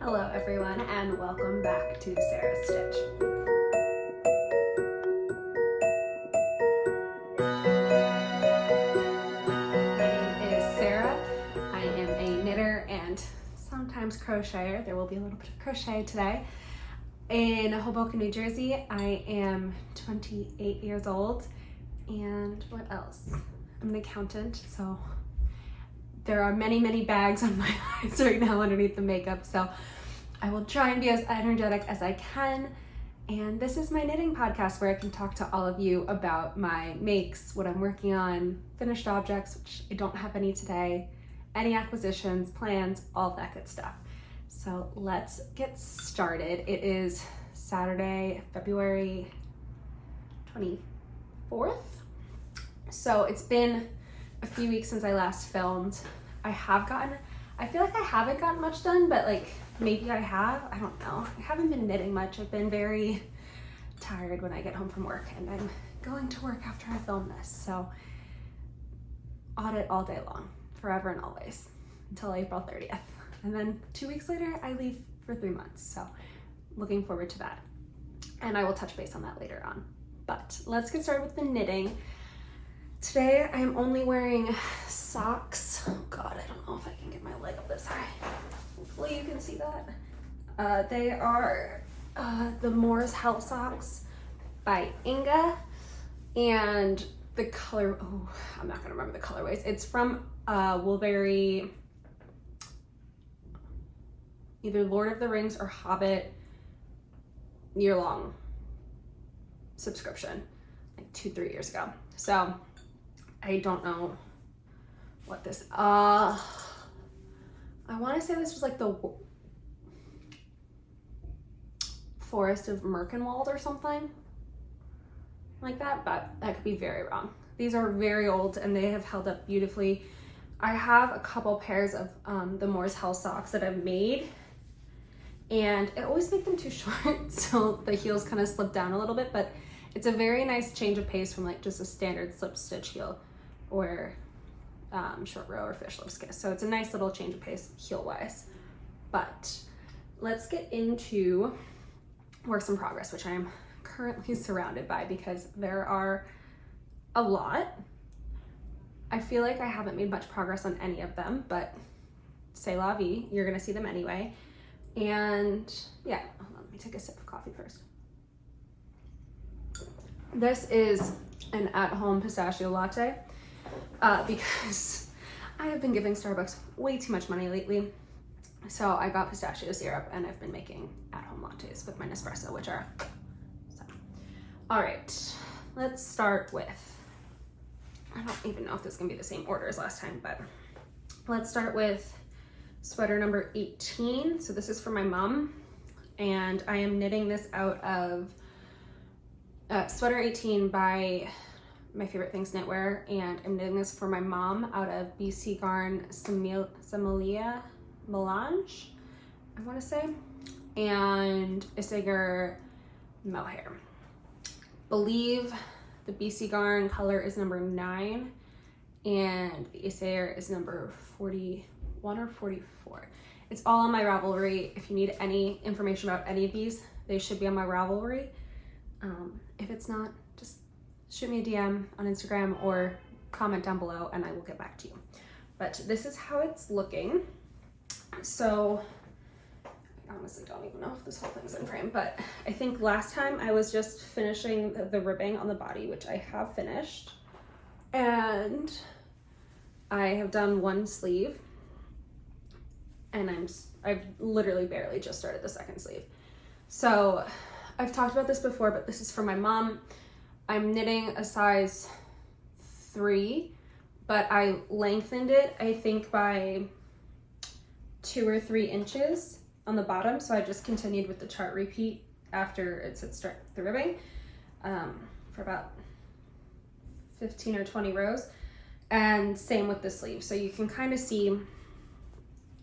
Hello everyone and welcome back to Sarah's Stitch. My name is Sarah. I am a knitter and sometimes crocheter. There will be a little bit of crochet today. In Hoboken, New Jersey, I am 28 years old, and what else? I'm an accountant, so there are many bags on my eyes right now underneath the makeup, so I will try and be as energetic as I can. And this is my knitting podcast where I can talk to all of you about my makes, what I'm working on, finished objects, which I don't have any today, any acquisitions, plans, all that good stuff. So let's get started. It is Saturday, February 24th. So it's been a few weeks since I last filmed. I feel like I haven't gotten much done, but like maybe I have, I don't know. I haven't been knitting much. I've been very tired when I get home from work, and I'm going to work after I film this. So audit all day long, forever and always, until April 30th. And then 2 weeks later, I leave for 3 months. So looking forward to that. And I will touch base on that later on. But let's get started with the knitting. Today, I'm only wearing socks. Oh God, I don't know if I can get my leg up this high. Hopefully you can see that. They are the Moore's Hell socks by Inga. And the color, oh, I'm not gonna remember the colorways. It's from Woolberry, either Lord of the Rings or Hobbit year-long subscription, like 2-3 years ago. So I don't know what this, I want to say this was like the Forest of Merkenwald or something like that, but that could be very wrong. These are very old and they have held up beautifully. I have a couple pairs of the Moore's Hell socks that I've made, and I always make them too short, so the heels kind of slip down a little bit, but it's a very nice change of pace from like just a standard slip stitch heel or short row or fish lips kiss. So it's a nice little change of pace heel wise. But let's get into works in progress, which I am currently surrounded by because there are a lot. I feel like I haven't made much progress on any of them, but c'est la vie, you're gonna see them anyway. And yeah, hold on, let me take a sip of coffee first. This is an at-home pistachio latte because I have been giving Starbucks way too much money lately. So I got pistachio syrup and I've been making at-home lattes with my Nespresso, which are so. All right, let's start with, I don't even know if this is gonna be the same order as last time, but let's start with sweater number 18. So this is for my mom, and I am knitting this out of sweater 18 by My Favorite Things Knitwear, and I'm knitting this for my mom out of BC Garn Similia Melange, I want to say, and Isager Mohair. Believe the BC Garn color is number 9 and the Isager is number 41 or 44. It's all on my Ravelry. If you need any information about any of these, they should be on my Ravelry. If it's not, just shoot me a DM on Instagram or comment down below and I will get back to you. But this is how it's looking. So I honestly don't even know if this whole thing's in frame, but I think last time I was just finishing the ribbing on the body, which I have finished. And I have done one sleeve and I've literally barely just started the second sleeve. So I've talked about this before, but this is for my mom. I'm knitting a size 3, but I lengthened it, I think, by 2 or 3 inches on the bottom. So I just continued with the chart repeat after it said start the ribbing for about 15 or 20 rows. And same with the sleeve. So you can kind of see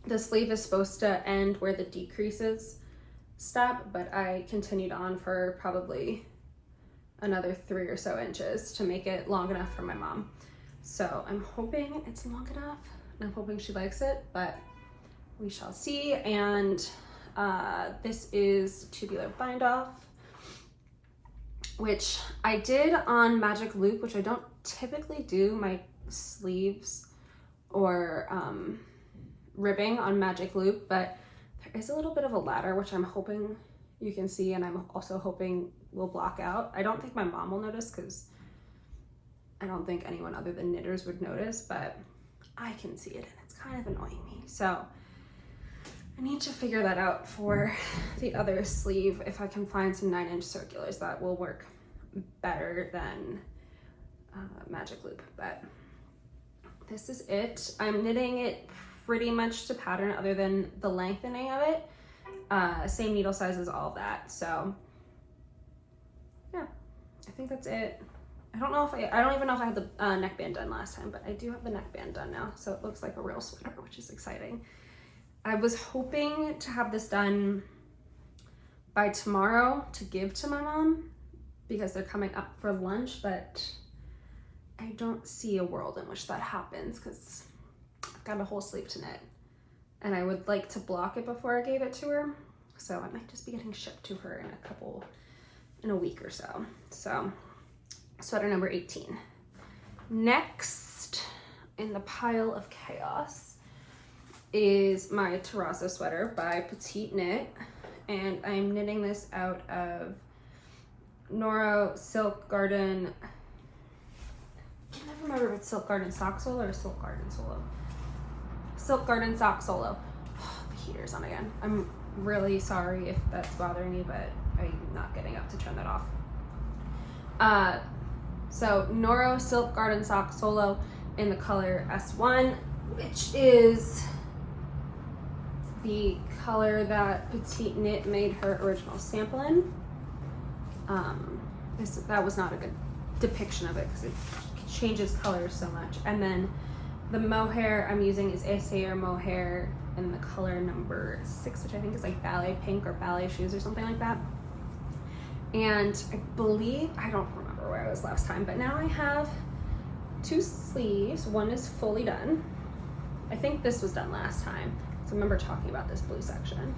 the sleeve is supposed to end where the decreases stop, but I continued on for probably another 3 or so inches to make it long enough for my mom. So I'm hoping it's long enough and I'm hoping she likes it, but we shall see. And This is tubular bind off, which I did on magic loop, which I don't typically do my sleeves or ribbing on magic loop, but there is a little bit of a ladder, which I'm hoping you can see, and I'm also hoping will block out. I don't think my mom will notice because I don't think anyone other than knitters would notice, but I can see it and it's kind of annoying me. So I need to figure that out for the other sleeve, if I can find some 9-inch circulars that will work better than magic loop. But this is it. I'm knitting it pretty much to pattern other than the lengthening of it. Same needle size as all of that. So yeah, I think that's it. I don't even know if I had the neckband done last time, but I do have the neckband done now. So it looks like a real sweater, which is exciting. I was hoping to have this done by tomorrow to give to my mom because they're coming up for lunch, but I don't see a world in which that happens because I've got a whole sleeve to knit and I would like to block it before I gave it to her. So it might just be getting shipped to her in a week or so. So sweater number 18. Next in the pile of chaos is my terrazzo sweater by Petite Knit, and I'm knitting this out of Noro Silk Garden. I can never remember if it's Silk Garden Sock Solo or Silk Garden Solo. Silk Garden Sock Solo. Oh, the heater's on again. I'm really sorry if that's bothering you, but I'm not getting up to turn that off. So Noro Silk Garden Sock Solo in the color S1, which is the color that Petite Knit made her original sample in. That was not a good depiction of it because it changes colors so much. And then the mohair I'm using is Essayer mohair in the color number 6, which I think is like ballet pink or ballet shoes or something like that. And I believe, I don't remember where I was last time, but now I have 2 sleeves. One is fully done. I think this was done last time. So I remember talking about this blue section.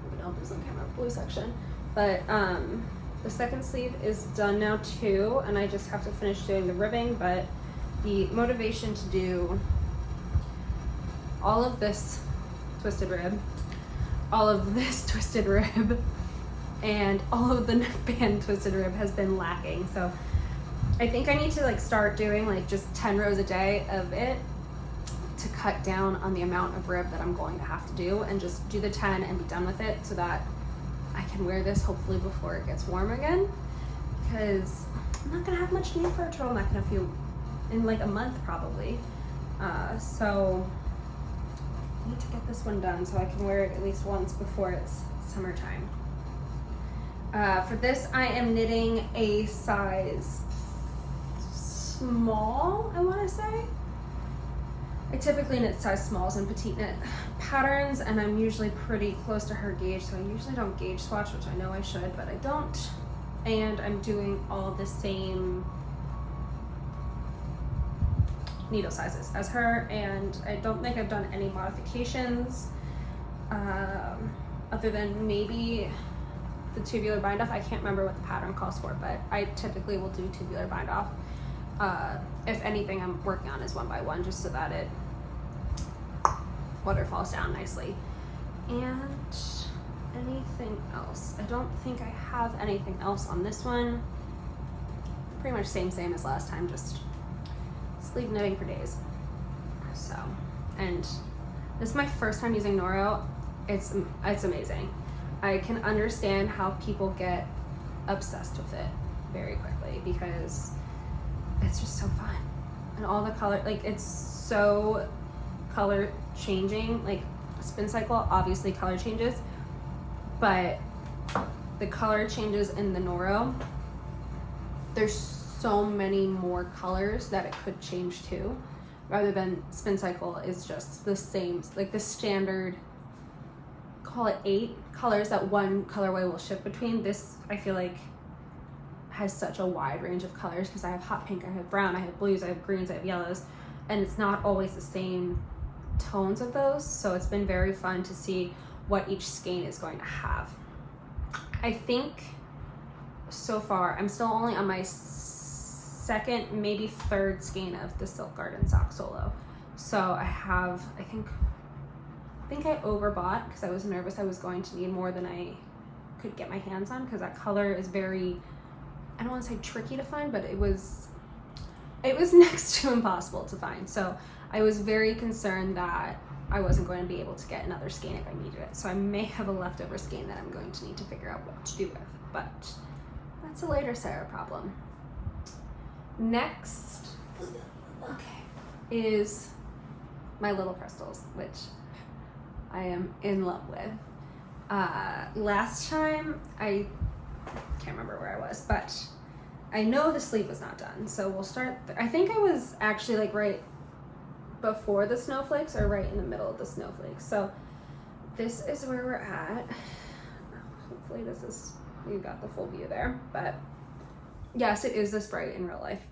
Maybe don't lose on camera, blue section. But the second sleeve is done now too, and I just have to finish doing the ribbing, but the motivation to do all of this twisted rib, all of this twisted rib, and all of the neckband twisted rib has been lacking. So I think I need to like start doing like just 10 rows a day of it to cut down on the amount of rib that I'm going to have to do, and just do the 10 and be done with it so that I can wear this hopefully before it gets warm again, because I'm not gonna have much need for a turtleneck in like a month probably. So I need to get this one done so I can wear it at least once before it's summertime. For this, I am knitting a size small, I want to say. I typically knit size smalls in Petite Knit patterns, and I'm usually pretty close to her gauge, so I usually don't gauge swatch, which I know I should, but I don't. And I'm doing all the same needle sizes as her, and I don't think I've done any modifications other than maybe the tubular bind off. I can't remember what the pattern calls for, but I typically will do tubular bind off. If anything, I'm working on is 1 by 1 just so that it waterfalls down nicely. And anything else? I don't think I have anything else on this one. Pretty much same as last time, just sleeve knitting for days. So, and this is my first time using Noro. It's amazing. I can understand how people get obsessed with it very quickly because it's just so fun. And all the color, like it's so color changing. Like spin cycle, obviously color changes, but the color changes in the Noro, there's so many more colors that it could change to, rather than spin cycle is just the same, like the standard, call it 8 colors that one colorway will shift between. This, I feel like, has such a wide range of colors because I have hot pink, I have brown, I have blues, I have greens, I have yellows, and it's not always the same tones of those. So it's been very fun to see what each skein is going to have. I think so far I'm still only on my second, maybe third skein of the Silk Garden Sock Solo. So I have, I think I overbought because I was nervous I was going to need more than I could get my hands on, because that color is very, I don't want to say tricky to find, but it was next to impossible to find. So I was very concerned that I wasn't going to be able to get another skein if I needed it. So I may have a leftover skein that I'm going to need to figure out what to do with, but that's a later Sarah problem. Next, is my little crystals, which I am in love with. Last time, I can't remember where I was, but I know the sleeve was not done, so we'll start I think I was actually like right before the snowflakes or right in the middle of the snowflakes. So this is where we're at. Hopefully you got the full view there, but yes, it is this bright in real life.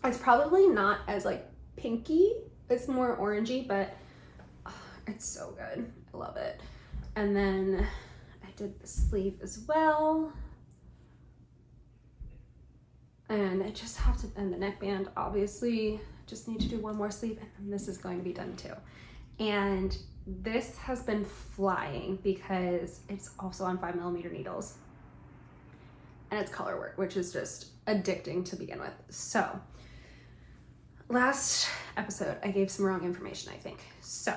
It's probably not as like pinky, it's more orangey, but it's so good. I love it. And then I did the sleeve as well. And I just have to, and the neckband, obviously, just need to do one more sleeve, and then this is going to be done too. And this has been flying because it's also on 5mm needles. And it's color work, which is just addicting to begin with. So, last episode, I gave some wrong information, I think. So,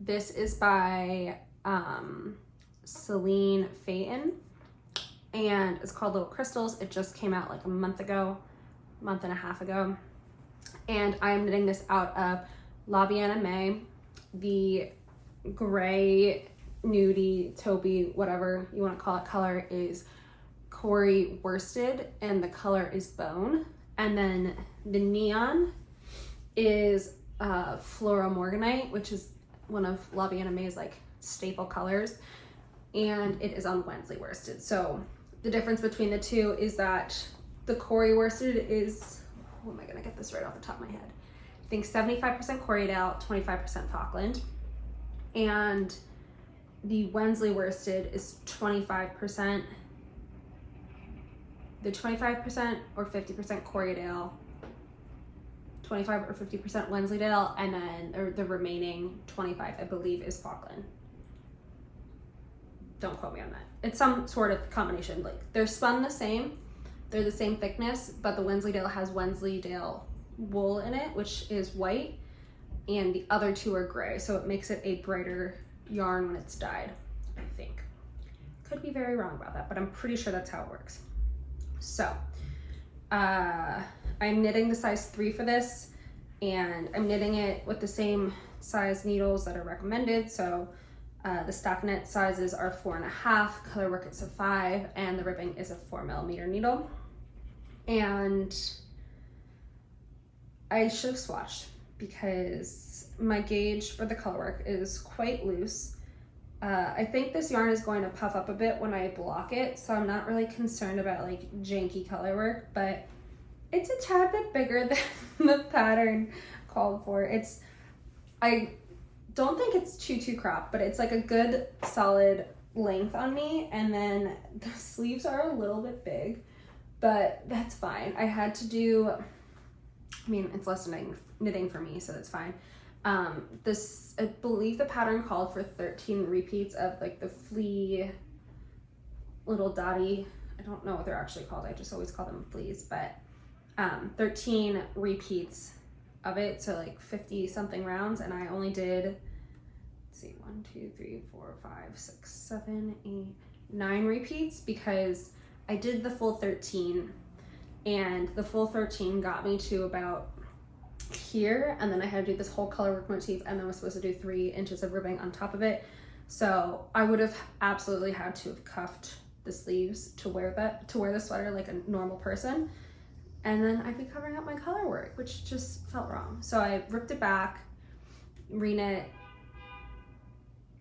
this is by Celine Phaeton, and it's called Little Crystals. It just came out like a month and a half ago. And I'm knitting this out of La Bienne May. The gray, nudie, taupey, whatever you want to call it, color is Corey worsted, and the color is bone. And then the neon is Flora Morganite, which is one of La Bienne May's like staple colors, and it is on Wensley worsted. So the difference between the two is that the Corey worsted is, oh, am I gonna get this right off the top of my head? I think 75% Corriedale, 25% Falkland, and the Wensley worsted is 25%. The 25% or 50% Corriedale, 25 or 50% Wensleydale, and then the remaining 25, I believe, is Falkland. Don't quote me on that. It's some sort of combination. Like, they're spun the same, they're the same thickness, but the Wensleydale has Wensleydale wool in it, which is white, and the other two are gray, so it makes it a brighter yarn when it's dyed, I think. Could be very wrong about that, but I'm pretty sure that's how it works. So, I'm knitting the size 3 for this, and I'm knitting it with the same size needles that are recommended. So the stockinette sizes are 4.5, color work is a 5, and the ribbing is a 4mm needle. And I should have swatched because my gauge for the color work is quite loose. I think this yarn is going to puff up a bit when I block it, so I'm not really concerned about like janky color work, but it's a tad bit bigger than the pattern called for. I don't think it's too cropped, but it's like a good solid length on me, and then the sleeves are a little bit big, but that's fine. I had to do, I mean, it's less than knitting for me, so that's fine. This, I believe the pattern called for 13 repeats of like the flea little dotty, I don't know what they're actually called, I just always call them fleas, but 13 repeats of it, so like 50 something rounds, and I only did, let's see, 1, 2, 3, 4, 5, 6, 7, 8, 9 repeats, because I did the full 13, and the full 13 got me to about here, and then I had to do this whole color work motif, and then I was supposed to do 3 inches of ribbing on top of it. So I would have absolutely had to have cuffed the sleeves to wear the sweater like a normal person, and then I'd be covering up my color work, which just felt wrong. So I ripped it back, ripped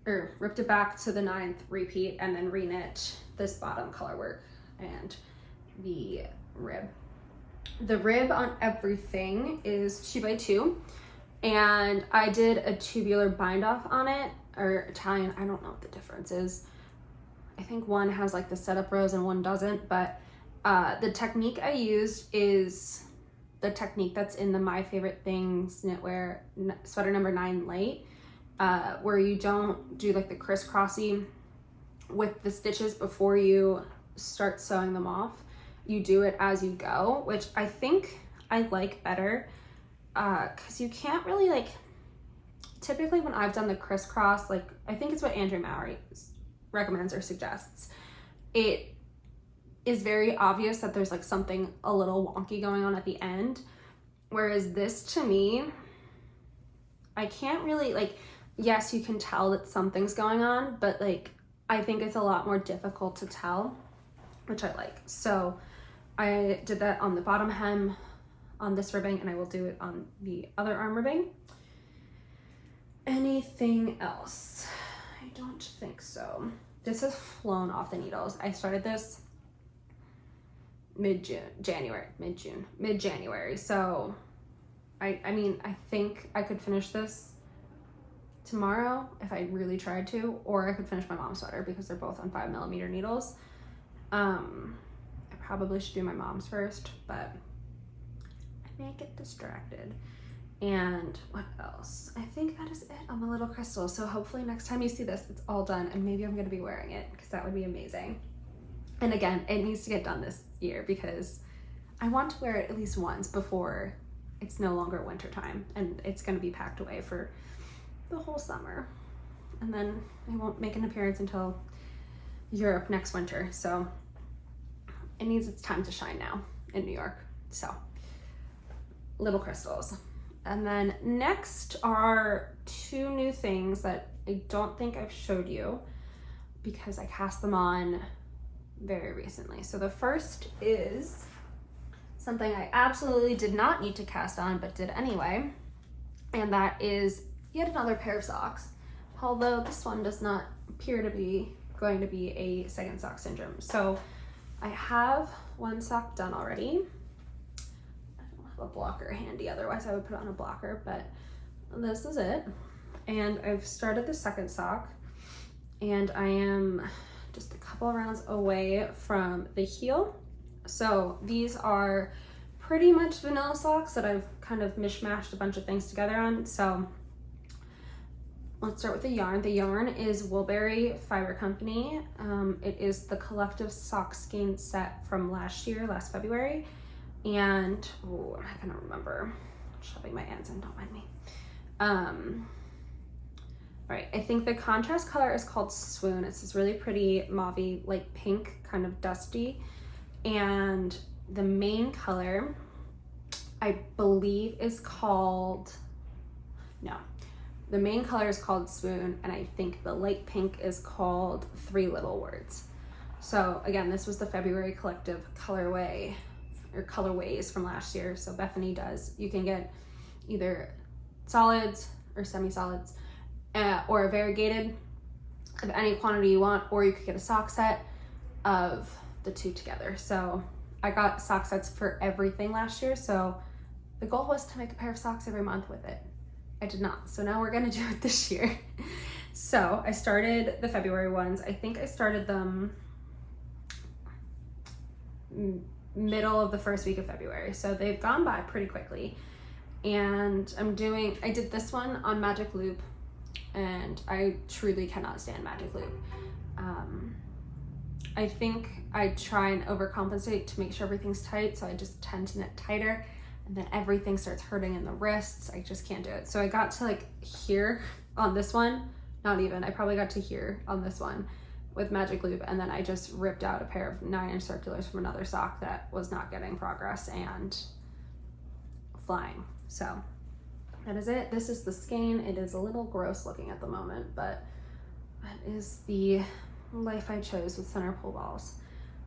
it back to the 9th repeat, and then reknit this bottom color work and the rib. The rib on everything is 2x2, and I did a tubular bind off on it, or Italian, I don't know what the difference is. I think one has like the setup rows and one doesn't, but the technique I used is the technique that's in the My Favorite Things knitwear sweater number 9 light, where you don't do like the crisscrossy with the stitches before you start sewing them off. You do it as you go, which I think I like better, because you can't really like, typically when I've done the crisscross, like I think it's what Andrew Mowry recommends or suggests, it is very obvious that there's like something a little wonky going on at the end. Whereas this, to me, I can't really like, yes, you can tell that something's going on, but like, I think it's a lot more difficult to tell, which I like. So I did that on the bottom hem on this ribbing, and I will do it on the other arm ribbing. Anything else? I don't think so. This has flown off the needles. I started this mid-January. So I mean, I think I could finish this tomorrow if I really tried to, or I could finish my mom's sweater because they're both on 5mm needles. I probably should do my mom's first, but I may get distracted. And what else? I think that is it on the little crystal. So hopefully next time you see this, it's all done, and maybe I'm gonna be wearing it because that would be amazing. And again, it needs to get done this year because I want to wear it at least once before it's no longer winter time, and it's gonna be packed away for the whole summer. And then I won't make an appearance until Europe next winter. So it needs its time to shine now in New York. So little crystals. And then next are 2 new things that I don't think I've showed you because I cast them on very recently. So the first is something I absolutely did not need to cast on, but did anyway. And that is yet another pair of socks. Although this one does not appear to be going to be a second sock syndrome. So I have one sock done already. A blocker handy, otherwise I would put on a blocker, but this is it. And I've started the second sock, and I am just a couple rounds away from the heel. So these are pretty much vanilla socks that I've kind of mishmashed a bunch of things together on. So let's start with the yarn. The yarn is Woolberry Fiber Company. It is the collective sock skein set from last February. And, oh, I'm not gonna remember. Shoving my hands in, don't mind me. All right, I think the contrast color is called Swoon. It's this really pretty mauvey, like pink, kind of dusty. And the main color, I believe is called, no. The main color is called Swoon, and I think the light pink is called 3 Little Words. So again, this was the February collective colorway, or colorways from last year. So Bethany does, you can get either solids or semi-solids, or a variegated of any quantity you want, or you could get a sock set of the 2 together. So I got sock sets for everything last year. So the goal was to make a pair of socks every month with it. I did not. So now we're gonna do it this year. So I started the February ones. I think I started them middle of the first week of February. So they've gone by pretty quickly. And I did this one on Magic Loop, and I truly cannot stand Magic Loop. I think I try and overcompensate to make sure everything's tight, so I just tend to knit tighter, and then everything starts hurting in the wrists. I just can't do it. So I got to like here on this one, not even, I probably got to here on this one with Magic Loop, and then I just ripped out a pair of 9-inch circulars from another sock that was not getting progress and flying. So that is it. This is the skein. It is a little gross looking at the moment, but that is the life I chose with center pull balls.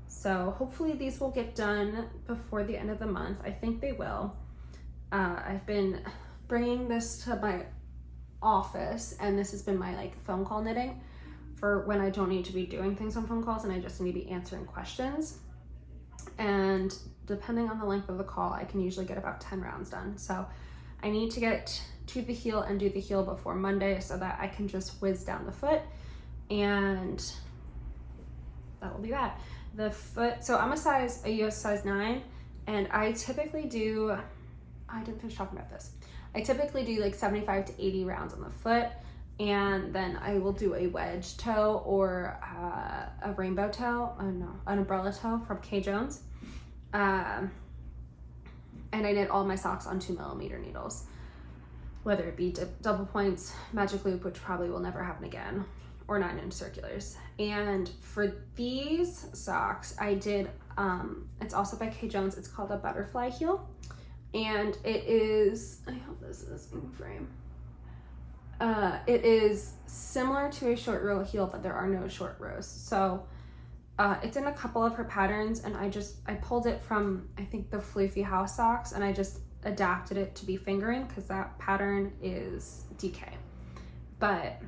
So hopefully these will get done before the end of the month. I think they will. I've been bringing this to my office, and this has been my like phone call knitting for when I don't need to be doing things on phone calls and I just need to be answering questions. And depending on the length of the call, I can usually get about 10 rounds done. So I need to get to the heel and do the heel before Monday so that I can just whiz down the foot, and that will be that. The foot, so I'm a US size 9, and I typically do, I didn't finish talking about this. I typically do like 75 to 80 rounds on the foot, and then I will do a wedge toe or a rainbow toe, no, an umbrella toe from K. Jones. And I knit all my socks on 2mm needles, whether it be double points, magic loop, which probably will never happen again, or 9-inch circulars. And for these socks, I did, it's also by K. Jones, it's called a butterfly heel. And it is, I hope this is in frame. It is similar to a short row heel, but there are no short rows. So it's in a couple of her patterns, and I pulled it from, I think, the Floofy House socks, and I just adapted it to be fingering because that pattern is DK. But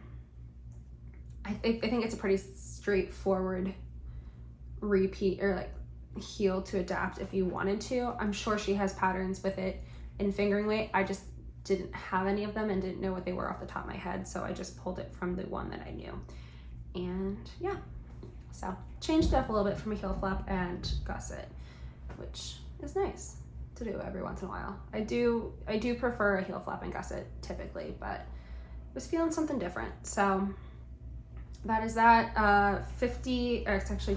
I think it's a pretty straightforward repeat or like heel to adapt if you wanted to. I'm sure she has patterns with it in fingering weight. I just didn't have any of them and didn't know what they were off the top of my head, so I just pulled it from the one that I knew. And yeah, so changed it up a little bit from a heel flap and gusset, which is nice to do every once in a while. I do prefer a heel flap and gusset typically, but I was feeling something different. So that is that. 50, or it's actually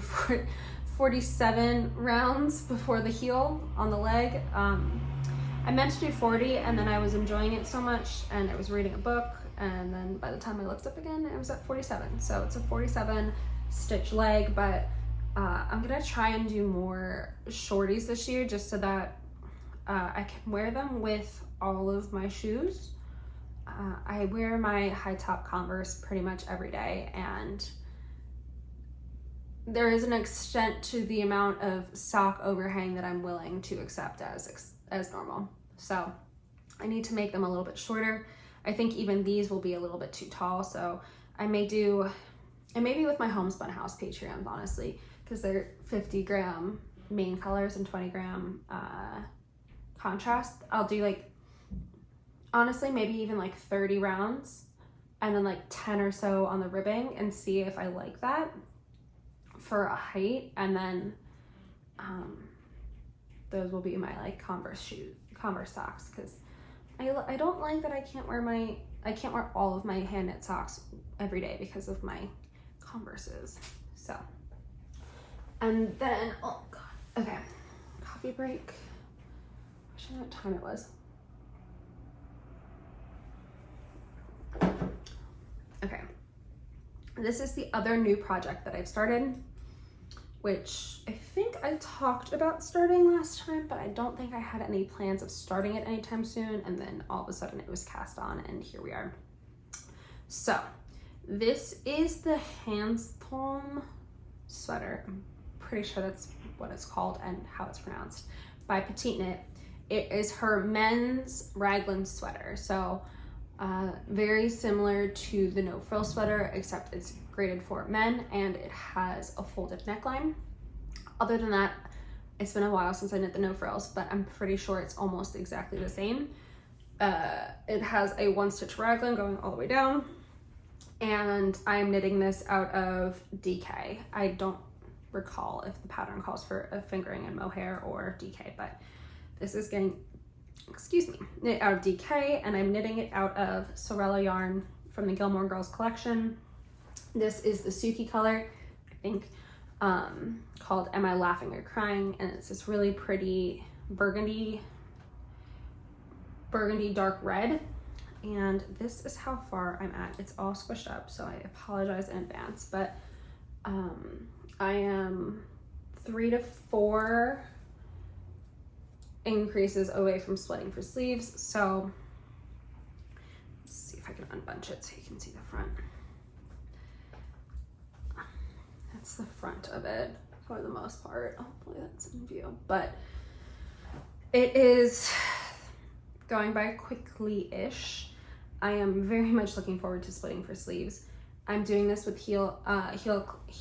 47 rounds before the heel on the leg. I meant to do 40, and then I was enjoying it so much, and I was reading a book, and then by the time I looked up again, I was at 47. So it's a 47 stitch leg, but I'm gonna try and do more shorties this year just so that I can wear them with all of my shoes. I wear my high top Converse pretty much every day, and there is an extent to the amount of sock overhang that I'm willing to accept as normal. So I need to make them a little bit shorter. I think even these will be a little bit too tall, so I may do, and maybe with my Homespun House Patreons, honestly, because they're 50 gram main colors and 20 gram contrast. I'll do like, honestly, maybe even like 30 rounds and then like 10 or so on the ribbing and see if I like that for a height, and then those will be my like Converse socks, because I don't like that I can't wear all of my hand knit socks every day because of my Converses. So, and then, oh god, okay, coffee break. I should know what time it was. Okay, this is the other new project that I've started, which I think I talked about starting last time, but I don't think I had any plans of starting it anytime soon, and then all of a sudden it was cast on, and here we are. So this is the hanstholm sweater. I'm pretty sure that's what it's called and how it's pronounced, by Petite Knit. It is her men's raglan sweater. So very similar to the no frill sweater, except it's graded for men and it has a folded neckline. Other than that, it's been a while since I knit the no frills, but I'm pretty sure it's almost exactly the same. It has a 1-stitch raglan going all the way down, and I'm knitting this out of DK. I don't recall if the pattern calls for a fingering and mohair or DK, but this is getting, excuse me, knit out of DK, and I'm knitting it out of Sorella yarn from the Gilmore Girls collection. This is the Suki color, I think, called Am I Laughing or Crying? And it's this really pretty burgundy dark red. And this is how far I'm at. It's all squished up, so I apologize in advance, but I am 3 to 4 increases away from splitting for sleeves. So let's see if I can unbunch it so you can see the front. That's the front of it for the most part. Hopefully that's in view, but it is going by quickly-ish. I am very much looking forward to splitting for sleeves. I'm doing this with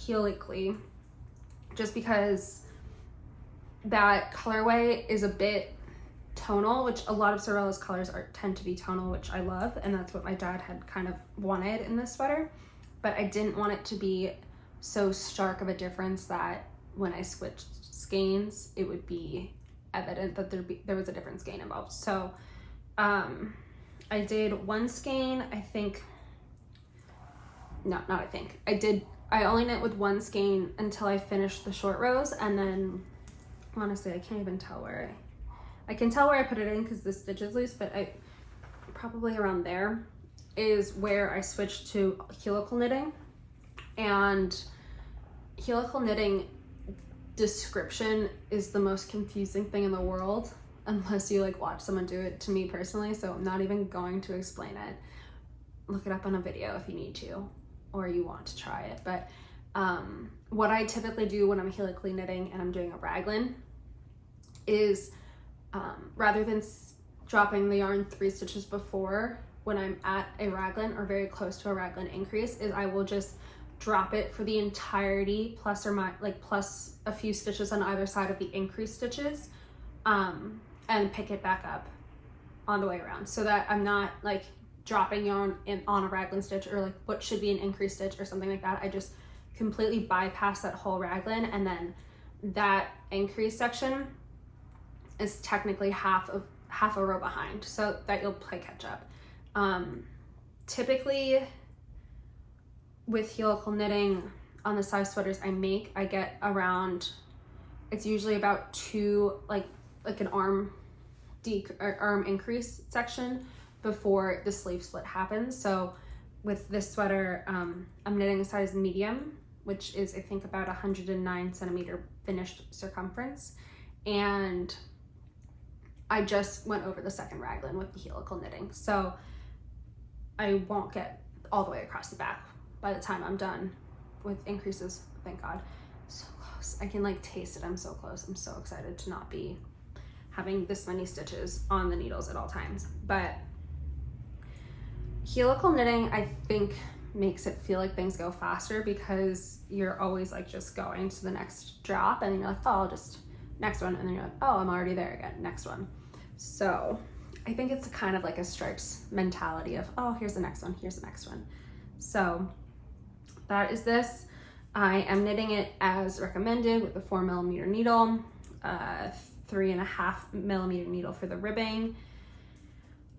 helically, just because that colorway is a bit tonal, which a lot of Sorella's colors tend to be tonal, which I love, and that's what my dad had kind of wanted in this sweater. But I didn't want it to be so stark of a difference that when I switched skeins, it would be evident that there was a different skein involved. So I did one skein, I only knit with one skein until I finished the short rows, and then honestly I can't even tell where I can tell where I put it in because the stitch is loose, but I probably around there is where I switched to helical knitting. And helical knitting description is the most confusing thing in the world unless you like watch someone do it, to me personally, so I'm not even going to explain it. Look it up on a video if you need to or you want to try it. But what I typically do when I'm helically knitting and I'm doing a raglan is rather than dropping the yarn 3 stitches before when I'm at a raglan or very close to a raglan increase, is I will just drop it for the entirety plus a few stitches on either side of the increase stitches, and pick it back up on the way around, so that I'm not like dropping yarn on a raglan stitch or like what should be an increase stitch or something like that. I just completely bypass that whole raglan, and then that increase section is technically half a row behind, so that you'll play catch up. Typically with helical knitting on the size sweaters I make, I get around, it's usually about 2 like an arm increase section before the sleeve split happens. So with this sweater, I'm knitting a size medium, which is I think about 109 centimeter finished circumference, and I just went over the second raglan with the helical knitting, so I won't get all the way across the back by the time I'm done with increases, thank God. So close, I can like taste it, I'm so close. I'm so excited to not be having this many stitches on the needles at all times. But helical knitting, I think, makes it feel like things go faster because you're always like just going to the next drop, and then you're like, oh, I'll just next one, and then you're like, oh, I'm already there again, next one. So I think it's kind of like a stripes mentality of, oh, here's the next one, here's the next one. So that is this. I am knitting it as recommended with a 4mm needle, 3.5mm needle for the ribbing,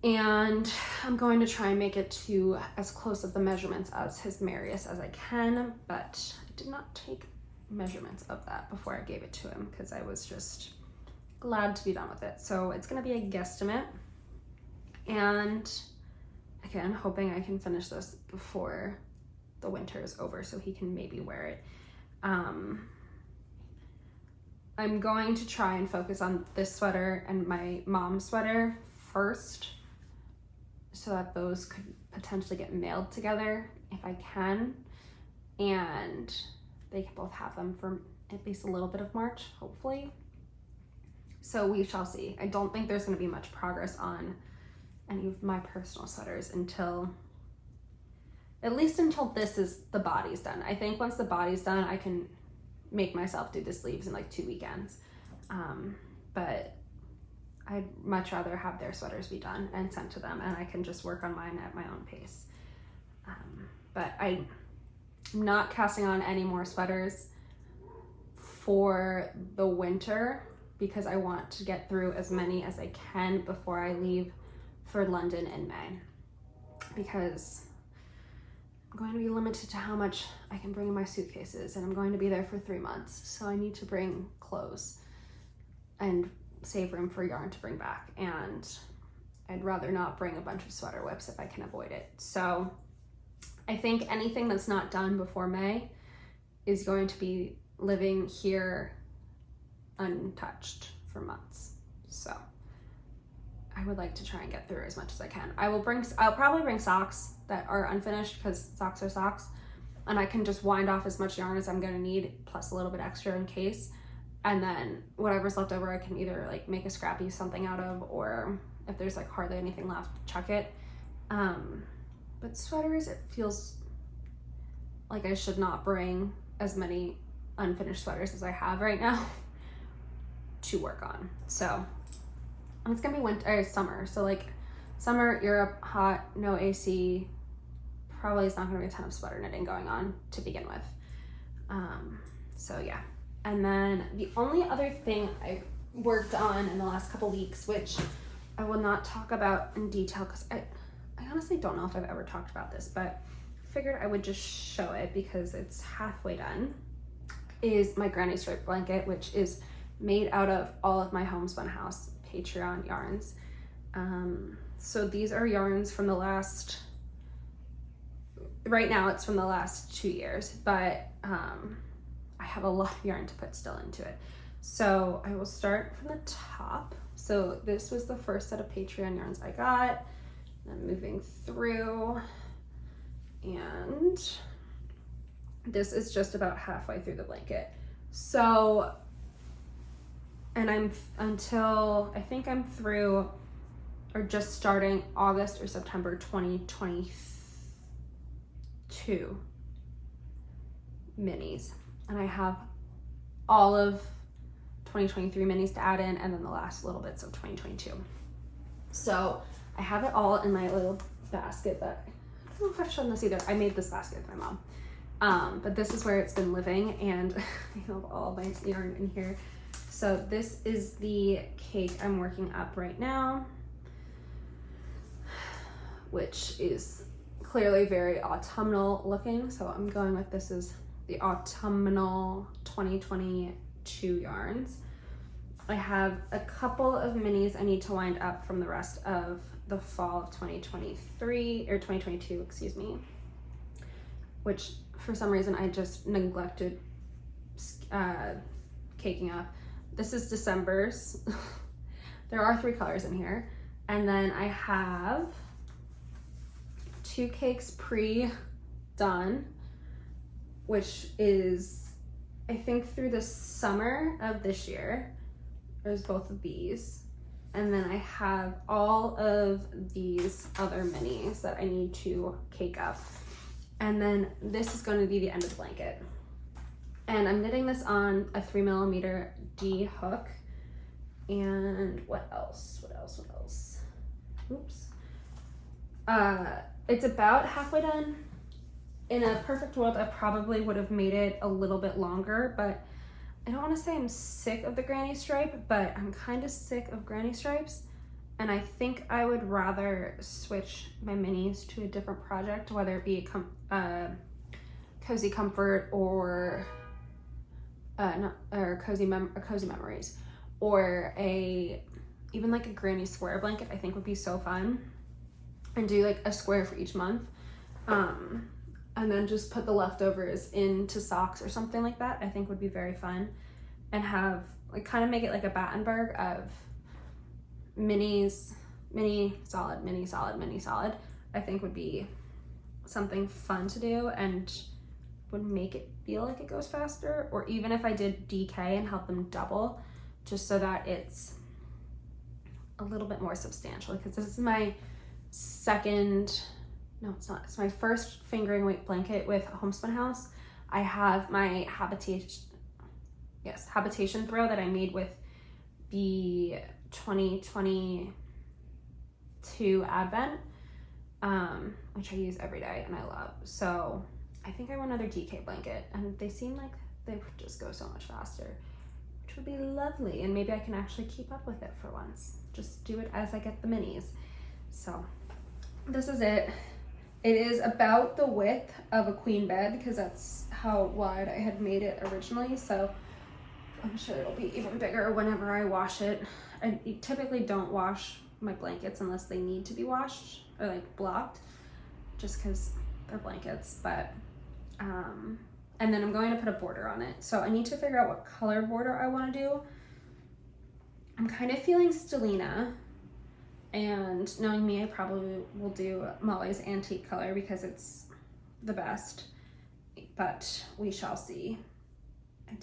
and I'm going to try and make it to as close of the measurements as his Marius as I can, but I did not take measurements of that before I gave it to him because I was just glad to be done with it. So it's going to be a guesstimate, and again, hoping I can finish this before the winter is over so he can maybe wear it. I'm going to try and focus on this sweater and my mom's sweater first so that those could potentially get mailed together if I can, and they can both have them for at least a little bit of March, hopefully. So we shall see. I don't think there's going to be much progress on any of my personal sweaters at least until the body's done. I think once the body's done, I can make myself do the sleeves in like 2 weekends. But I'd much rather have their sweaters be done and sent to them, and I can just work on mine at my own pace. But I'm not casting on any more sweaters for the winter because I want to get through as many as I can before I leave for London in May, because I'm going to be limited to how much I can bring in my suitcases, and I'm going to be there for 3 months, so I need to bring clothes and save room for yarn to bring back, and I'd rather not bring a bunch of sweater whips if I can avoid it. So I think anything that's not done before May is going to be living here untouched for months. So I would like to try and get through as much as I can. I'll probably bring socks that are unfinished because socks are socks, and I can just wind off as much yarn as I'm gonna need plus a little bit extra in case, and then whatever's left over I can either like make a scrappy something out of, or if there's like hardly anything left, chuck it. But sweaters, it feels like I should not bring as many unfinished sweaters as I have right now to work on. So And it's gonna be winter or summer. So like summer, Europe, hot, no AC. Probably is not gonna be a ton of sweater knitting going on to begin with. So yeah. And then the only other thing I worked on in the last couple weeks, which I will not talk about in detail because I honestly don't know if I've ever talked about this, but figured I would just show it because it's halfway done, is my granny stripe blanket, which is made out of all of my Homespun House Patreon yarns. So these are yarns from the last, right now it's from the last 2 years, but I have a lot of yarn to put still into it. So I will start from the top. So this was the first set of Patreon yarns I got. I'm moving through, and this is just about halfway through the blanket. So, and I think I'm through or just starting August or September 2022 minis. And I have all of 2023 minis to add in, and then the last little bits of 2022. So I have it all in my little basket that, I don't know if I've shown this either. I made this basket with my mom. But this is where it's been living, and I have all my yarn in here. So this is the cake I'm working up right now, which is clearly very autumnal looking. So I'm going with, this is the autumnal 2022 yarns. I have a couple of minis I need to wind up from the rest of the fall of 2023 or 2022, excuse me, which for some reason I just neglected caking up. This is December's. There are 3 colors in here. And then I have 2 cakes pre-done, which is, I think, through the summer of this year. There's both of these. And then I have all of these other minis that I need to cake up. And then this is going to be the end of the blanket. And I'm knitting this on a 3mm D hook. And what else? Oops. It's about halfway done. In a perfect world, I probably would have made it a little bit longer, but I don't want to say I'm sick of the granny stripe, but I'm kind of sick of granny stripes. And I think I would rather switch my minis to a different project, whether it be Cozy Comfort or Cozy Memories, or even like a granny square blanket. I think would be so fun, and do like a square for each month, and then just put the leftovers into socks or something like that. I think would be very fun, and have like kind of make it like a Battenberg of minis, mini solid, mini solid, mini solid. I think would be something fun to do and would make it feel like it goes faster. Or even if I did DK and help them double, just so that it's a little bit more substantial, because this is my it's my first fingering weight blanket with Homespun House. I have my habitation throw that I made with the 2022 Advent, which I use every day and I love. So I think I want another DK blanket, and they seem like they would just go so much faster, which would be lovely. And maybe I can actually keep up with it for once. Just do it as I get the minis. So this is it. It is about the width of a queen bed, because that's how wide I had made it originally. So I'm sure it'll be even bigger whenever I wash it. I typically don't wash my blankets unless they need to be washed or like blocked, just because they're blankets. But and then I'm going to put a border on it. So I need to figure out what color border I want to do. I'm kind of feeling Stellina, and knowing me, I probably will do Molly's antique color because it's the best, but we shall see. I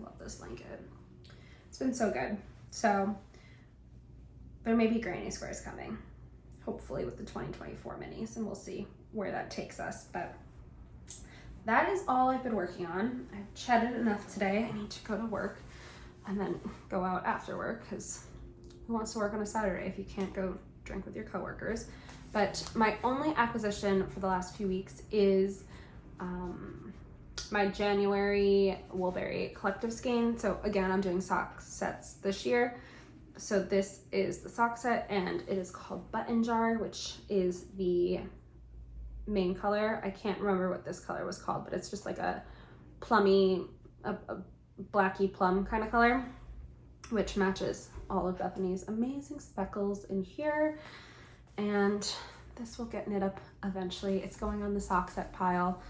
love this blanket. It's been so good. So there may be granny squares coming, hopefully with the 2024 minis, and we'll see where that takes us. But that is all I've been working on. I've chatted enough today. I need to go to work and then go out after work because who wants to work on a Saturday if you can't go drink with your coworkers? But my only acquisition for the last few weeks is my January Woolberry collective skein. So again, I'm doing sock sets this year. So this is the sock set, and it is called Button Jar, which is the main color. I can't remember what this color was called, but it's just like a plummy, a blacky plum kind of color, which matches all of Bethany's amazing speckles in here. And this will get knit up eventually. It's going on the sock set pile.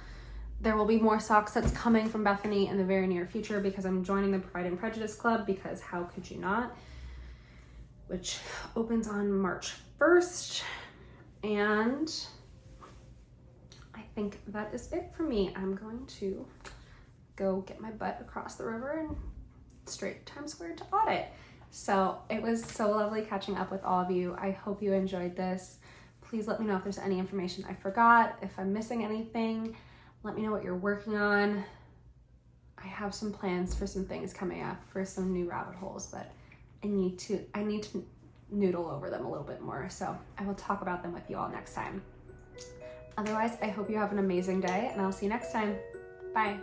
There will be more sock sets coming from Bethany in the very near future because I'm joining the Pride and Prejudice Club, because how could you not? Which opens on March 1st. And I think that is it for me. I'm going to go get my butt across the river and straight to Times Square to audit. So it was so lovely catching up with all of you. I hope you enjoyed this. Please let me know if there's any information I forgot, if I'm missing anything. Let me know what you're working on. I have some plans for some things coming up for some new rabbit holes, but I need to noodle over them a little bit more. So I will talk about them with you all next time. Otherwise, I hope you have an amazing day, and I'll see you next time. Bye.